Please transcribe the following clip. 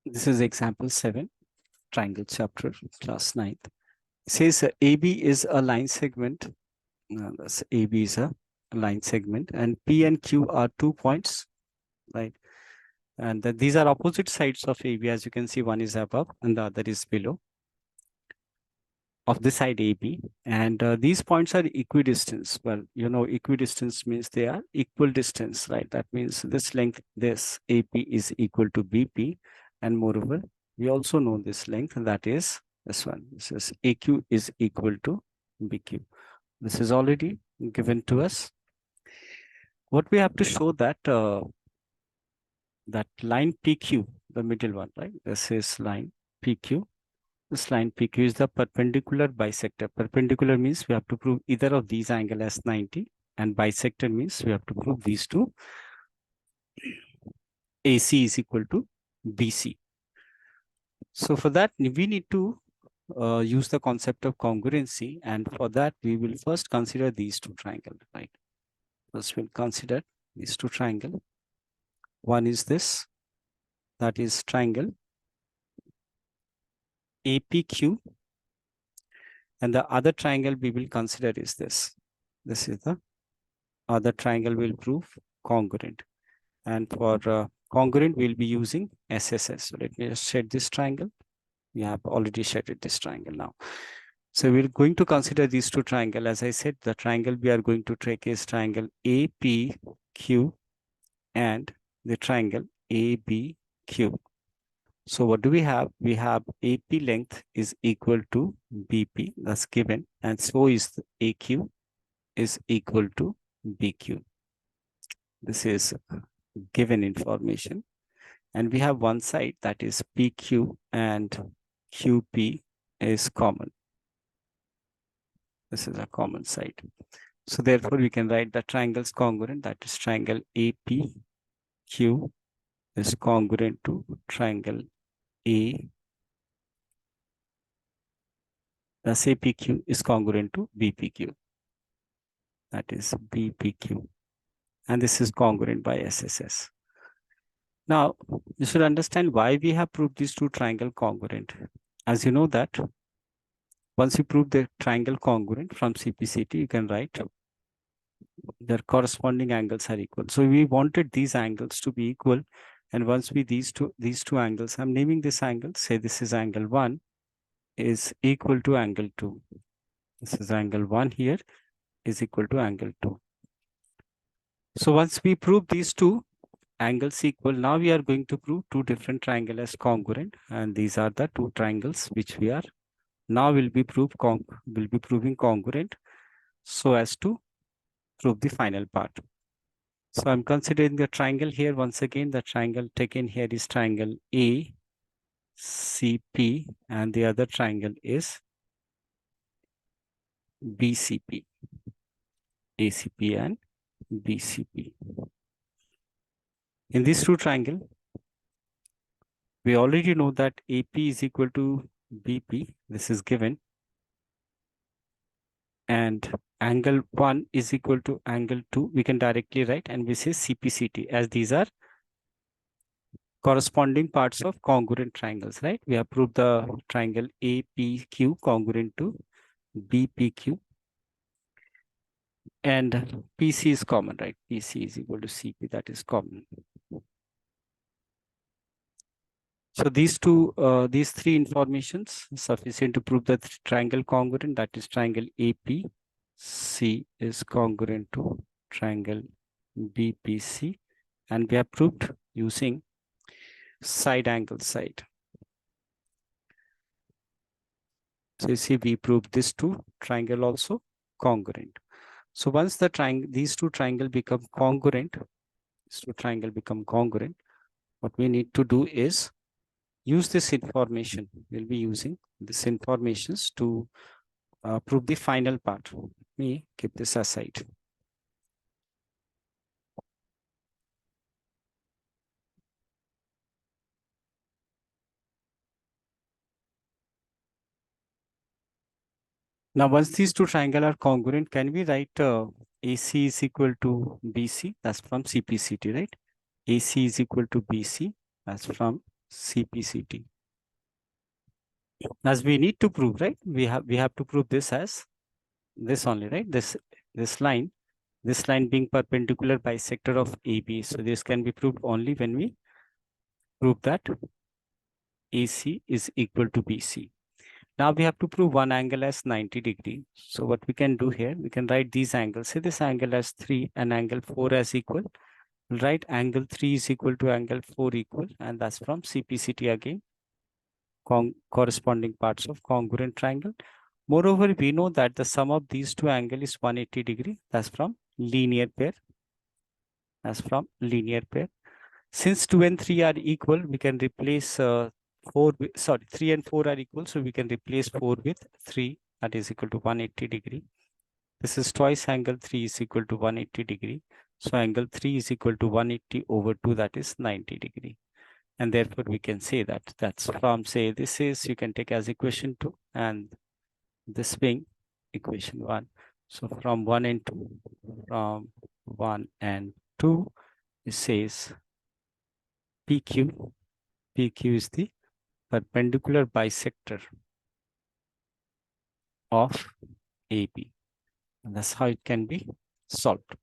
This is example 7, triangle chapter, class 9th. It says AB is a line segment. That's AB is a line segment, and P and Q are 2 points, right? And these are opposite sides of AB. As you can see, one is above and the other is below of the side AB. And these points are equidistant. Well, you know, equidistance means they are equal distance, right? That means this length, this AP is equal to BP. And moreover, we also know this length, that is this one. This is AQ is equal to BQ. This is already given to us. What we have to show that that line PQ, the middle one, right? This is line PQ. This line PQ is the perpendicular bisector. Perpendicular means we have to prove either of these angle as 90, and bisector means we have to prove these two. AC is equal to BC. So for that, we need to use the concept of congruency, and for that, we will first consider these two triangles, right? First, we'll consider these two triangles. One is this, that is triangle APQ, and the other triangle we will consider is this. This is the other triangle we'll prove congruent. And for congruent, we'll be using SSS. So let me just shade this triangle. We have already shaded this triangle now. So we're going to consider these two triangles. As I said, the triangle we are going to take is triangle APQ and the triangle ABQ. So what do we have? We have AP length is equal to BP, that's given, and so is the AQ is equal to BQ. This is given information. And we have one side, that is PQ, and QP is common. This is a common side. So therefore, we can write the triangles congruent, that is triangle APQ is congruent to triangle A. Thus APQ is congruent to BPQ. That is BPQ. And this is congruent by SSS. Now, you should understand why we have proved these two triangle congruent. As you know that once you prove the triangle congruent from CPCT, you can write their corresponding angles are equal. So we wanted these angles to be equal. And once we these two angles, I'm naming this angle, say this is angle 1 is equal to angle 2. This is angle 1 here is equal to angle 2. So once we prove these two angles equal, now we are going to prove two different triangles as congruent, and these are the two triangles which we are now will be proving congruent so as to prove the final part. So I'm considering the triangle here. Once again, the triangle taken here is triangle ACP, and the other triangle is BCP. ACP and BCP. In these two triangles, we already know that AP is equal to BP. This is given. And angle 1 is equal to angle 2. We can directly write, and we say CPCT, as these are corresponding parts of congruent triangles, right? We have proved the triangle APQ congruent to BPQ. And PC is common, right? PC is equal to CP, that is common. So these three informations sufficient to prove the triangle congruent, that is triangle APC is congruent to triangle BPC, and we have proved using side angle side. So you see, we proved this two triangle also congruent. So once these two triangle become congruent, what we need to do is use this information. We'll be using this information to prove the final part. Let me keep this aside. Now, once these two triangles are congruent, can we write AC is equal to BC? That's from CPCT, right? AC is equal to BC. That's from CPCT. As we need to prove, right? We have to prove this as this only, right? This line being perpendicular bisector of AB. So this can be proved only when we prove that AC is equal to BC. Now we have to prove one angle as 90 degree. So what we can do here, we can write these angles. Say this angle as 3 and angle 4 as equal. We'll write angle 3 is equal to angle 4 equal, and that's from CPCT again, corresponding parts of congruent triangle. Moreover, we know that the sum of these two angles is 180 degree. That's from linear pair. That's from linear pair. Since 2 and 3 are equal, we can replace 3 and 4 are equal, so we can replace 4 with 3, that is equal to 180 degree. This is twice angle 3 is equal to 180 degree. So angle 3 is equal to 180 over 2, that is 90 degree. And therefore we can say that that's from, say, this is, you can take as equation 2 and this being equation 1. So from 1 and 2, it says PQ is the perpendicular bisector of AB. And that's how it can be solved.